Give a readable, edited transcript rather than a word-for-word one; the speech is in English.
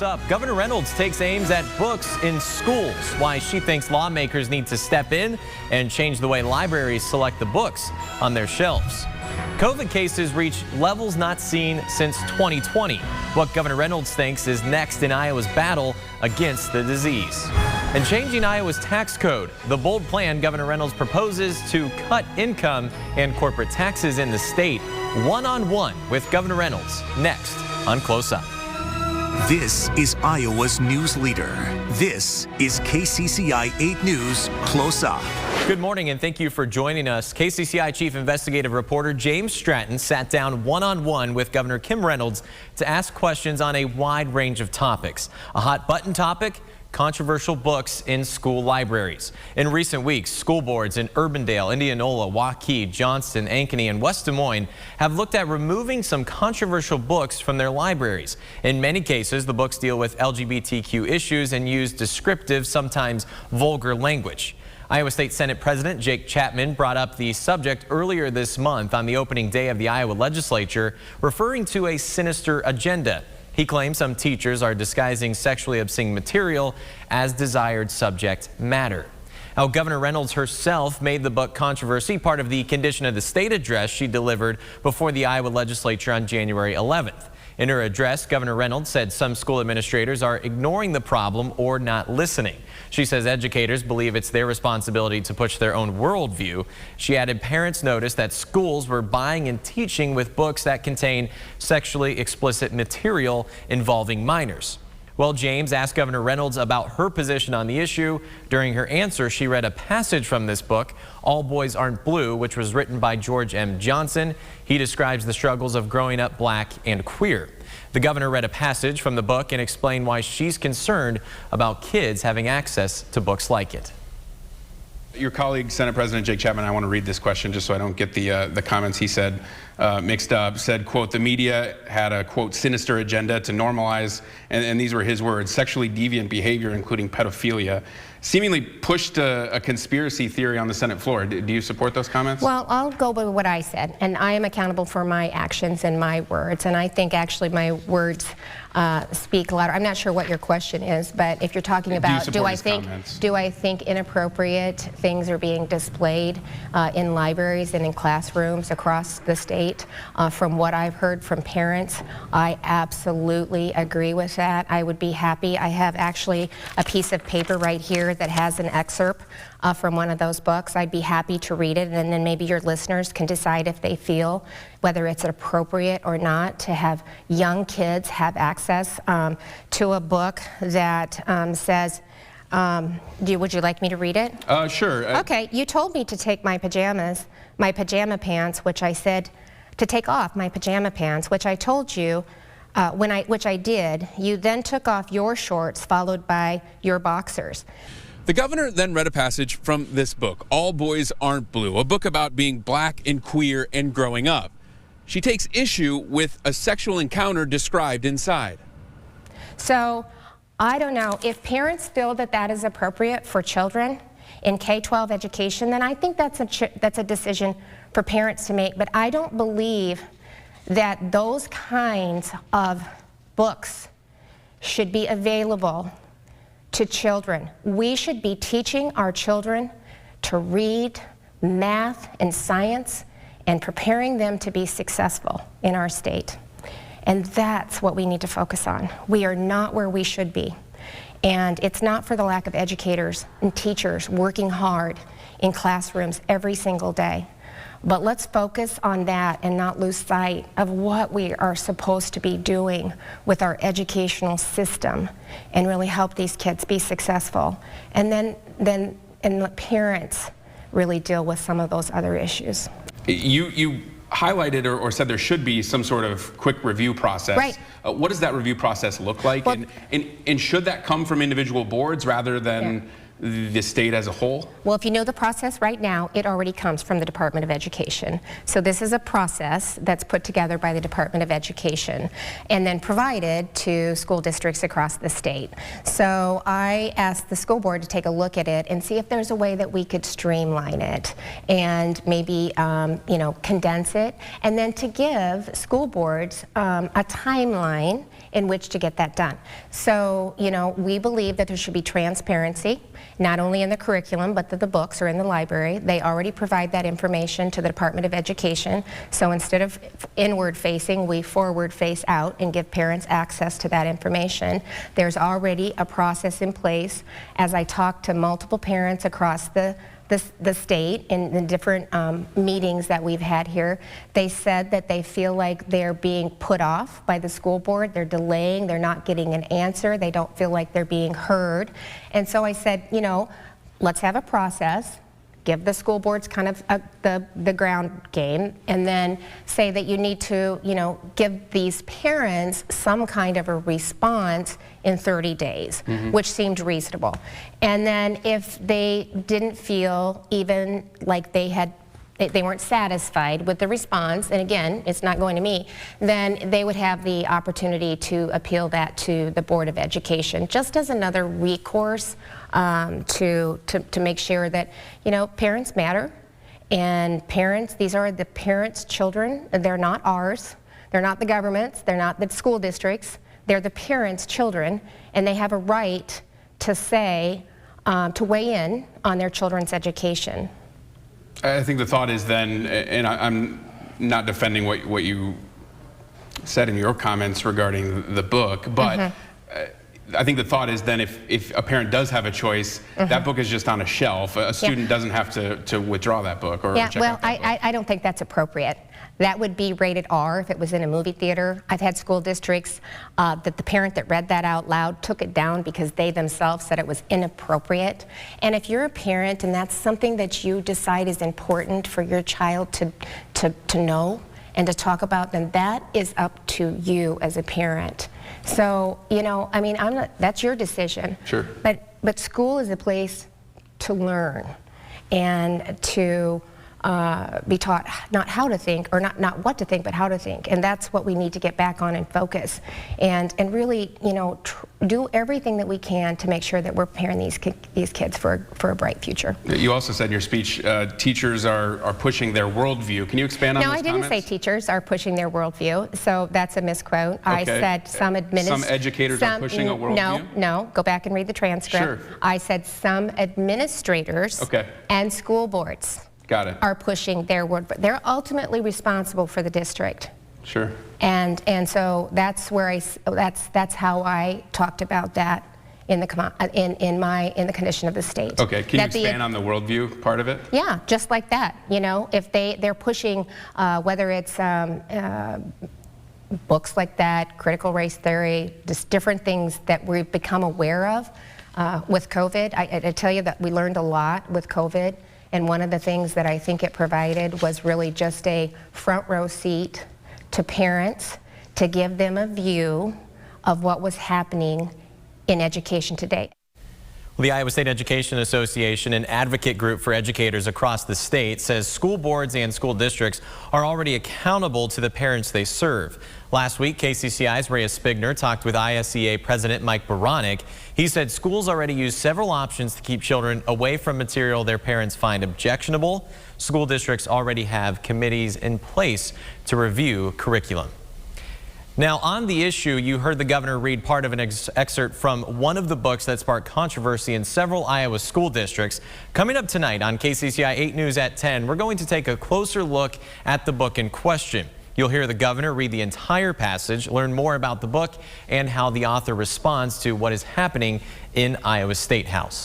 Close Up, Governor Reynolds takes aims at books in schools, why she thinks lawmakers need to step in and change the way libraries select the books on their shelves. COVID cases reach levels not seen since 2020. What Governor Reynolds thinks is next in Iowa's battle against the disease. And changing Iowa's tax code, the bold plan Governor Reynolds proposes to cut income and corporate taxes in the state. One-on-one with Governor Reynolds, next on Close Up. This is Iowa's news leader. This is KCCI 8 News Close Up. Good morning and thank you for joining us. KCCI Chief Investigative Reporter James Stratton sat down one-on-one with Governor Kim Reynolds to ask questions on a wide range of topics. A hot button topic: controversial books in school libraries. In recent weeks, school boards in Urbandale, Indianola, Waukee, Johnston, Ankeny, and West Des Moines have looked at removing some controversial books from their libraries. In many cases, the books deal with LGBTQ issues and use descriptive, sometimes vulgar language. Iowa State Senate President Jake Chapman brought up the subject earlier this month on the opening day of the Iowa legislature, referring to a sinister agenda. He claims some teachers are disguising sexually obscene material as desired subject matter. Now, Governor Reynolds herself made the book controversy part of the Condition of the State address she delivered before the Iowa legislature on January 11th. In her address, Governor Reynolds said some school administrators are ignoring the problem or not listening. She says educators believe it's their responsibility to push their own worldview. She added parents noticed that schools were buying and teaching with books that contain sexually explicit material involving minors. Well, James asked Governor Reynolds about her position on the issue. During her answer, she read a passage from this book, All Boys Aren't Blue, which was written by George M. Johnson. He describes the struggles of growing up black and queer. The governor read a passage from the book and explained why she's concerned about kids having access to books like it. Your colleague, Senate President Jake Chapman, I want to read this question just so I don't get the comments he said mixed up. Said, quote, the media had a, quote, sinister agenda to normalize, and these were his words, sexually deviant behavior, including pedophilia. Seemingly pushed a conspiracy theory on the Senate floor. Do you support those comments? Well, I'll go by what I said, and I am accountable for my actions and my words, and I think actually my words speak louder. I'm not sure what your question is, but if you're talking about do I think inappropriate things are being displayed in libraries and in classrooms across the state, from what I've heard from parents, I absolutely agree with that. I would be happy. I have actually a piece of paper right here that has an excerpt from one of those books. I'd be happy to read it, and then maybe your listeners can decide if they feel whether it's appropriate or not to have young kids have access to a book that says, would you like me to read it? Sure. Okay, you told me to take my pajama pants, which I said to take off my pajama pants, which I told you which I did. You then took off your shorts, followed by your boxers. The governor then read a passage from this book, All Boys Aren't Blue, a book about being black and queer and growing up. She takes issue with a sexual encounter described inside. So, I don't know, if parents feel that that is appropriate for children in K-12 education, then I think that's a decision for parents to make, but I don't believe that those kinds of books should be available to children. We should be teaching our children to read math and science and preparing them to be successful in our state. And that's what we need to focus on. We are not where we should be. And it's not for the lack of educators and teachers working hard in classrooms every single day. But let's focus on that and not lose sight of what we are supposed to be doing with our educational system and really help these kids be successful. And then let parents really deal with some of those other issues. You highlighted or said there should be some sort of quick review process. Right. What does that review process look like? Well, and should that come from individual boards rather than the state as a whole? Well, if you know the process right now, it already comes from the Department of Education. So this is a process that's put together by the Department of Education and then provided to school districts across the state. So I asked the school board to take a look at it and see if there's a way that we could streamline it and maybe condense it, and then to give school boards a timeline in which to get that done. So, we believe that there should be transparency, not only in the curriculum, but that the books are in the library. They already provide that information to the Department of Education. So instead of inward facing, we forward face out and give parents access to that information. There's already a process in place. As I talk to multiple parents across the state in the different meetings that we've had here, they said that they feel like they're being put off by the school board. They're delaying, they're not getting an answer, they don't feel like they're being heard. And so I said, let's have a process, give the school boards kind of the ground game, and then say that you need to, give these parents some kind of a response in 30 days, which seemed reasonable. And then if they didn't feel even like they weren't satisfied with the response, and again, it's not going to me, then they would have the opportunity to appeal that to the Board of Education, just as another recourse to make sure that, parents matter. And parents, these are the parents' children. They're not ours. They're not the government's. They're not the school districts. They're the parents' children, and they have a right to say, to weigh in on their children's education. I think the thought is then, and I'm not defending what you said in your comments regarding the book, but I think the thought is then if a parent does have a choice, that book is just on a shelf. A student doesn't have to withdraw that book or check out that book. I don't think that's appropriate. That would be rated R if it was in a movie theater. I've had school districts that the parent that read that out loud took it down because they themselves said it was inappropriate. And if you're a parent and that's something that you decide is important for your child to know and to talk about, then that is up to you as a parent. So, that's your decision. Sure. But school is a place to learn and to be taught not how to think, or not what to think, but how to think. And that's what we need to get back on and focus. And really, do everything that we can to make sure that we're preparing these kids for a bright future. You also said in your speech, teachers are pushing their worldview. Can you expand on those comments? No, I didn't say teachers are pushing their worldview, so that's a misquote. Okay. I said some educators are pushing a worldview? No, go back and read the transcript. Sure. I said some administrators and school boards are pushing their word, but they're ultimately responsible for the district. Sure. And so that's where that's how I talked about that in the condition of the state. Okay. Can you expand on the worldview part of it? Yeah, just like that. If they're pushing whether it's books like that, critical race theory, just different things that we've become aware of with COVID. I tell you that we learned a lot with COVID. And one of the things that I think it provided was really just a front row seat to parents to give them a view of what was happening in education today. Well, the Iowa State Education Association, an advocate group for educators across the state, says school boards and school districts are already accountable to the parents they serve. Last week, KCCI's Rhea Spigner talked with ISEA President Mike Baranek. He said schools already use several options to keep children away from material their parents find objectionable. School districts already have committees in place to review curriculum. Now, on the issue, you heard the governor read part of an excerpt from one of the books that sparked controversy in several Iowa school districts. Coming up tonight on KCCI 8 News at 10, we're going to take a closer look at the book in question. You'll hear the governor read the entire passage, learn more about the book, and how the author responds to what is happening in Iowa State House.